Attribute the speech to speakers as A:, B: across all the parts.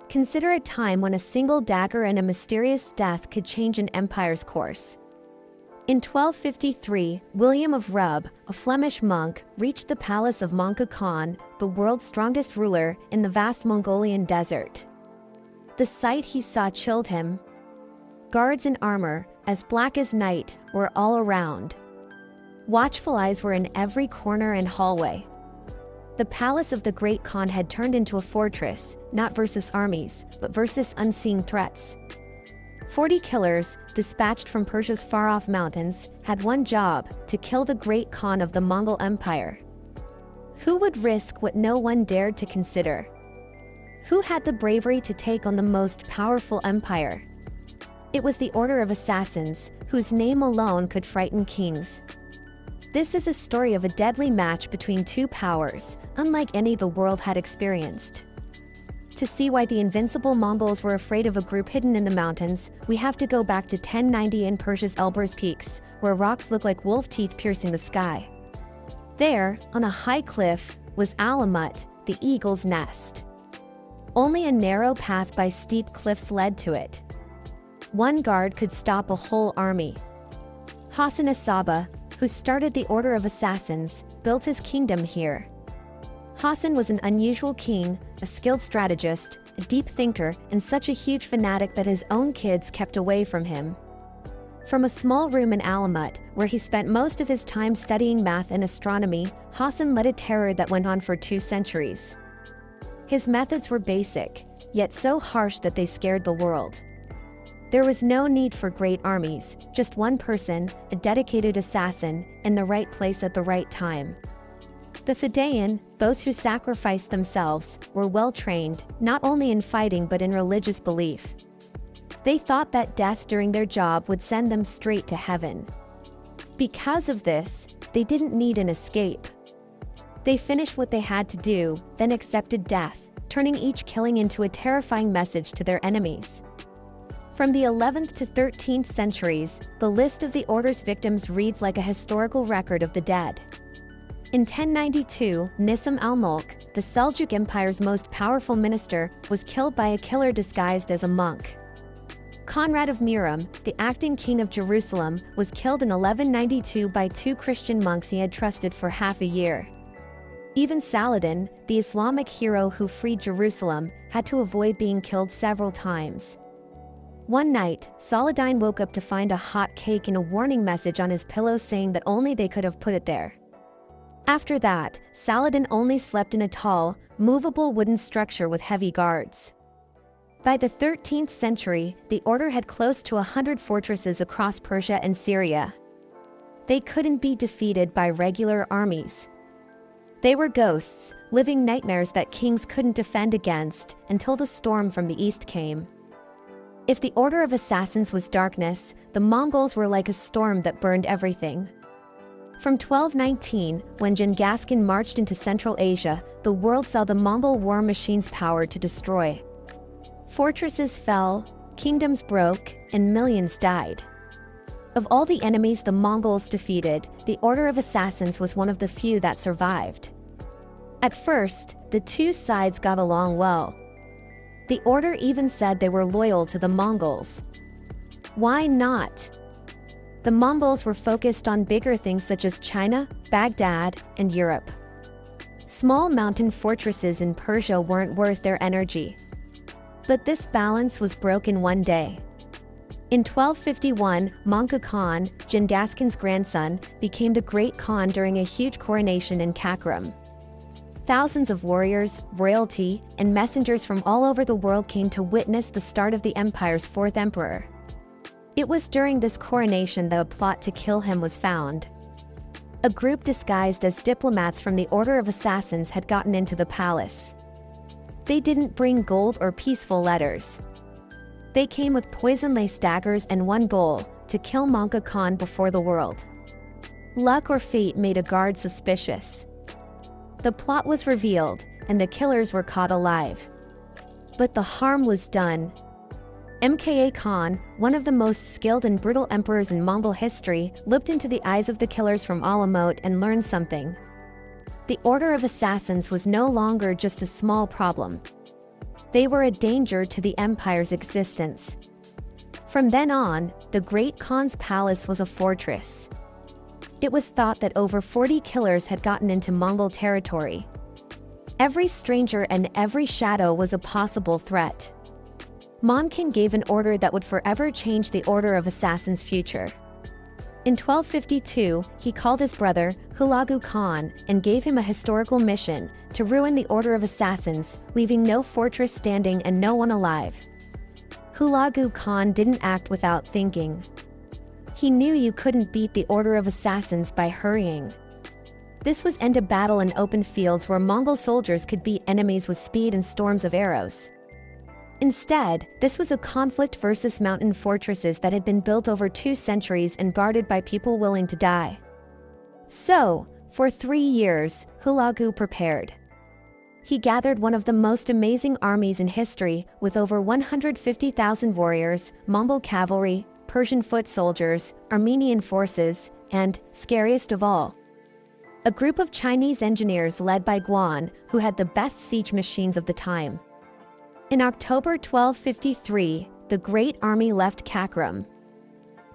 A: Consider a time when a single dagger and a mysterious death could change an empire's course. In 1253, William of Rub, a Flemish monk, reached the palace of Mongol Khan, the world's strongest ruler, in the vast Mongolian desert. The sight he saw chilled him. Guards in armor, as black as night, were all around. Watchful eyes were in every corner and hallway. The palace of the great Khan had turned into a fortress, not versus armies, but versus unseen threats. 40 killers, dispatched from Persia's far-off mountains, had one job: to kill the great Khan of the Mongol Empire. Who would risk what no one dared to consider? Who had the bravery to take on the most powerful empire? It was the Order of Assassins, whose name alone could frighten kings. This is a story of a deadly match between two powers, unlike any the world had experienced. To see why the invincible Mongols were afraid of a group hidden in the mountains, we have to go back to 1090 in Persia's Elburz Peaks, where rocks look like wolf teeth piercing the sky. There, on a high cliff, was Alamut, the eagle's nest. Only a narrow path by steep cliffs led to it. One guard could stop a whole army. Hassan-i Sabbah, who started the Order of Assassins, built his kingdom here. Hassan was an unusual king, a skilled strategist, a deep thinker, and such a huge fanatic that his own kids kept away from him. From a small room in Alamut, where he spent most of his time studying math and astronomy, Hassan led a terror that went on for 2 centuries. His methods were basic, yet so harsh that they scared the world. There was no need for great armies, just one person, a dedicated assassin, in the right place at the right time. The Fedayin, those who sacrificed themselves, were well trained, not only in fighting but in religious belief. They thought that death during their job would send them straight to heaven. Because of this, they didn't need an escape. They finished what they had to do, then accepted death, turning each killing into a terrifying message to their enemies. From the 11th to 13th centuries, the list of the order's victims reads like a historical record of the dead. In 1092, Nissim al-Mulk, the Seljuk Empire's most powerful minister, was killed by a killer disguised as a monk. Conrad of Murom, the acting king of Jerusalem, was killed in 1192 by 2 Christian monks he had trusted for half a year. Even Saladin, the Islamic hero who freed Jerusalem, had to avoid being killed several times. One night, Saladin woke up to find a hot cake and a warning message on his pillow saying that only they could have put it there. After that, Saladin only slept in a tall, movable wooden structure with heavy guards. By the 13th century, the order had close to 100 fortresses across Persia and Syria. They couldn't be defeated by regular armies. They were ghosts, living nightmares that kings couldn't defend against until the storm from the east came. If the Order of Assassins was darkness, the Mongols were like a storm that burned everything. From 1219, when Genghis Khan marched into Central Asia, the world saw the Mongol war machine's power to destroy. Fortresses fell, kingdoms broke, and millions died. Of all the enemies the Mongols defeated, the Order of Assassins was one of the few that survived. At first, the two sides got along well. The order even said they were loyal to the Mongols. Why not? The Mongols were focused on bigger things such as China, Baghdad, and Europe. Small mountain fortresses in Persia weren't worth their energy. But this balance was broken one day. In 1251, Mongol Khan, Genghis Khan's grandson, became the Great Khan during a huge coronation in Karakorum. Thousands of warriors, royalty, and messengers from all over the world came to witness the start of the empire's 4th emperor. It was during this coronation that a plot to kill him was found. A group disguised as diplomats from the Order of Assassins had gotten into the palace. They didn't bring gold or peaceful letters. They came with poison-laced daggers and one goal: to kill Mongol Khan before the world. Luck or fate made a guard suspicious. The plot was revealed, and the killers were caught alive. But the harm was done. Mongol Khan, one of the most skilled and brutal emperors in Mongol history, looked into the eyes of the killers from Alamut and learned something. The Order of Assassins was no longer just a small problem. They were a danger to the empire's existence. From then on, the Great Khan's palace was a fortress. It was thought that over 40 killers had gotten into Mongol territory. Every stranger and every shadow was a possible threat. Monkin gave an order that would forever change the order of assassins' future. In 1252, he called his brother, Hulagu Khan, and gave him a historical mission to ruin the order of assassins, leaving no fortress standing and no one alive. Hulagu Khan didn't act without thinking. He knew you couldn't beat the order of assassins by hurrying. This was end a battle in open fields where Mongol soldiers could beat enemies with speed and storms of arrows. Instead, this was a conflict versus mountain fortresses that had been built over 2 centuries and guarded by people willing to die. So, for 3 years, Hulagu prepared. He gathered one of the most amazing armies in history, with over 150,000 warriors, Mongol cavalry, Persian foot soldiers, Armenian forces, and, scariest of all, a group of Chinese engineers led by Guan, who had the best siege machines of the time. In October 1253, the Great Army left Kakram.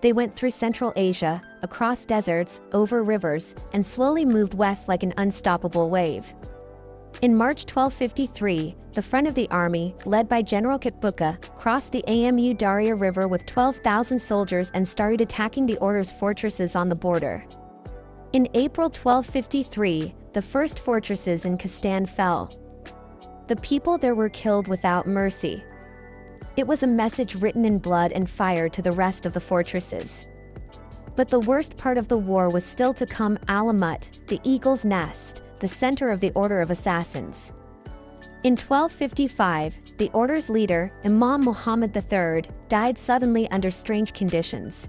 A: They went through Central Asia, across deserts, over rivers, and slowly moved west like an unstoppable wave. In March 1253, the front of the army, led by General Kitbuka, crossed the Amu Darya River with 12,000 soldiers and started attacking the order's fortresses on the border. In April 1253, the first fortresses in Kistan fell. The people there were killed without mercy. It was a message written in blood and fire to the rest of the fortresses. But the worst part of the war was still to come: Alamut, the eagle's nest, the center of the Order of Assassins. In 1255, the order's leader, Imam Muhammad III, died suddenly under strange conditions.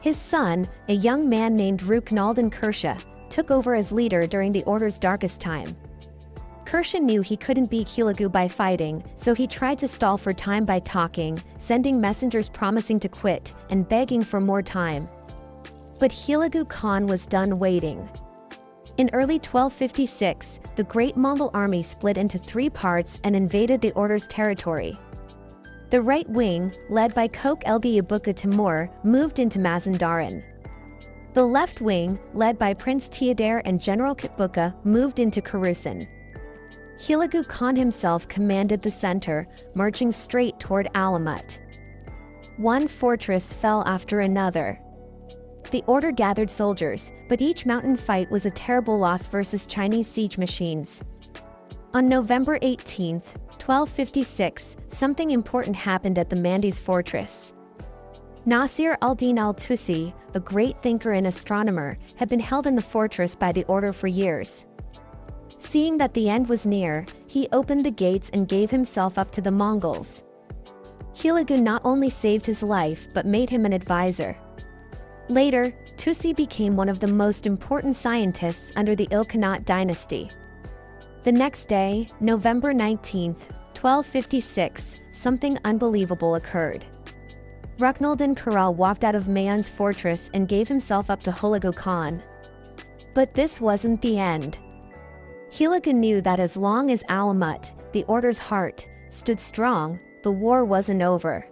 A: His son, a young man named Ruknaldin Kersha, took over as leader during the order's darkest time. Kersha knew he couldn't beat Hulagu by fighting, so he tried to stall for time by talking, sending messengers promising to quit, and begging for more time. But Hulagu Khan was done waiting. In early 1256, the Great Mongol army split into 3 parts and invaded the order's territory. The right wing, led by Kök Elgi Yabuka Timur, moved into Mazandaran. The left wing, led by Prince Teodor and General Kitbuka, moved into Kharusan. Hulagu Khan himself commanded the center, marching straight toward Alamut. One fortress fell after another. The order gathered soldiers, but each mountain fight was a terrible loss versus Chinese siege machines. On November 18, 1256, something important happened at the Mandes fortress. Nasir al-Din al-Tusi, a great thinker and astronomer, had been held in the fortress by the order for years. Seeing that the end was near, he opened the gates and gave himself up to the Mongols. Hulagu not only saved his life but made him an advisor. Later, Tusi became one of the most important scientists under the Ilkhanate dynasty. The next day, November 19, 1256, something unbelievable occurred. Ruknaldin Kural walked out of Mayun's fortress and gave himself up to Hulagu Khan. But this wasn't the end. Hulagu knew that as long as Alamut, the order's heart, stood strong, the war wasn't over.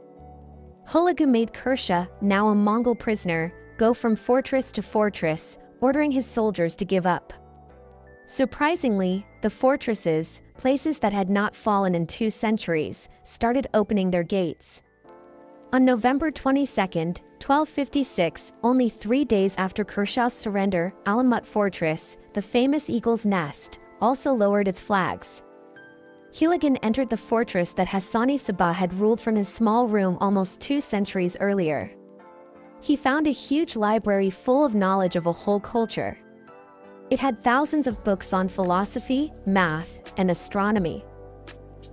A: Hulagu made Kersha, now a Mongol prisoner, go from fortress to fortress, ordering his soldiers to give up. Surprisingly, the fortresses, places that had not fallen in 2 centuries, started opening their gates. On November 22, 1256, only 3 days after Kersha's surrender, Alamut Fortress, the famous Eagle's Nest, also lowered its flags. Hulagu entered the fortress that Hassan-i Sabbah had ruled from his small room almost 2 centuries earlier. He found a huge library full of knowledge of a whole culture. It had thousands of books on philosophy, math, and astronomy.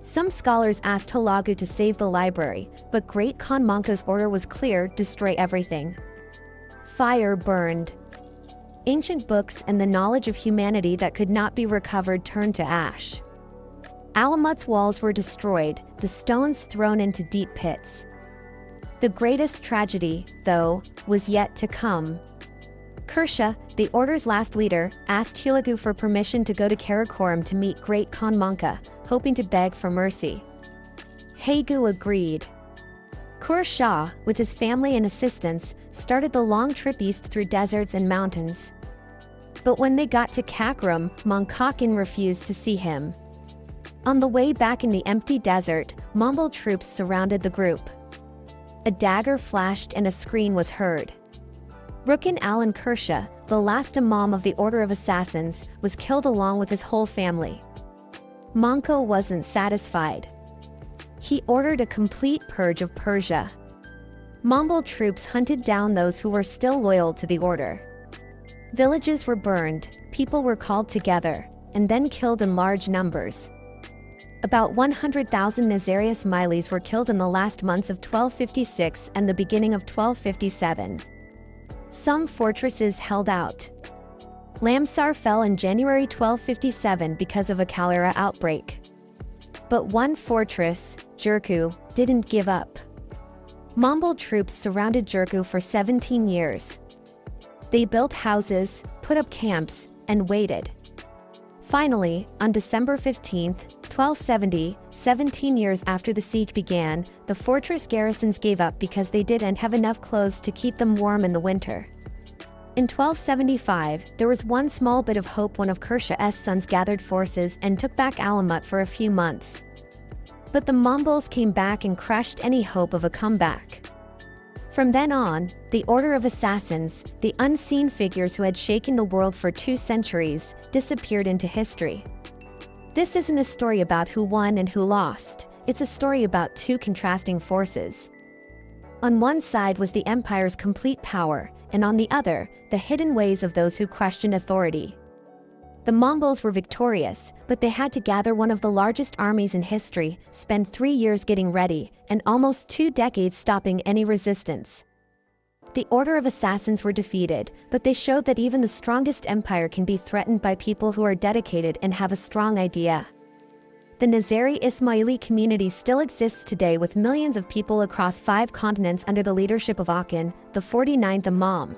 A: Some scholars asked Hulagu to save the library, but Great Khan Manka's order was clear: destroy everything. Fire burned. Ancient books and the knowledge of humanity that could not be recovered turned to ash. Alamut's walls were destroyed, the stones thrown into deep pits. The greatest tragedy, though, was yet to come. Kersha, the order's last leader, asked Hulagu for permission to go to Karakoram to meet Great Khan Manka, hoping to beg for mercy. Hulagu agreed. Qur Shah, with his family and assistants, started the long trip east through deserts and mountains. But when they got to Kakram, Mongol Khan refused to see him. On the way back in the empty desert, Mongol troops surrounded the group. A dagger flashed and a scream was heard. Rukin Alan Kersha, the last imam of the Order of Assassins, was killed along with his whole family. Mongol wasn't satisfied. He ordered a complete purge of Persia. Mongol troops hunted down those who were still loyal to the order. Villages were burned, people were called together, and then killed in large numbers. About 100,000 Nazari Ismailis were killed in the last months of 1256 and the beginning of 1257. Some fortresses held out. Lamsar fell in January 1257 because of a cholera outbreak. But one fortress, Jurku, didn't give up. Mongol troops surrounded Jurku for 17 years. They built houses, put up camps, and waited. Finally, on December 15, 1270, 17 years after the siege began, the fortress garrisons gave up because they didn't have enough clothes to keep them warm in the winter. In 1275, there was one small bit of hope. One of Kersha's sons gathered forces and took back Alamut for a few months. But the Mongols came back and crushed any hope of a comeback. From then on, the Order of Assassins, the unseen figures who had shaken the world for 2 centuries, disappeared into history. This isn't a story about who won and who lost, it's a story about 2 contrasting forces. On one side was the empire's complete power, and on the other, the hidden ways of those who questioned authority. The Mongols were victorious, but they had to gather one of the largest armies in history, spend 3 years getting ready, and almost 2 decades stopping any resistance. The Order of Assassins were defeated, but they showed that even the strongest empire can be threatened by people who are dedicated and have a strong idea. The Nazari Ismaili community still exists today with millions of people across 5 continents under the leadership of Khan, the 49th Imam.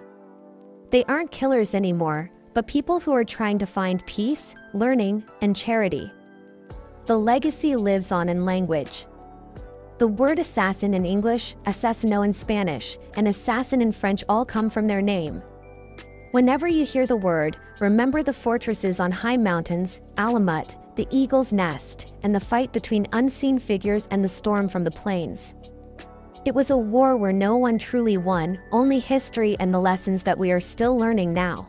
A: They aren't killers anymore, but people who are trying to find peace, learning, and charity. The legacy lives on in language. The word assassin in English, assassino in Spanish, and assassin in French all come from their name. Whenever you hear the word, remember the fortresses on high mountains, Alamut, the eagle's nest, and the fight between unseen figures and the storm from the plains. It was a war where no one truly won, only history and the lessons that we are still learning now.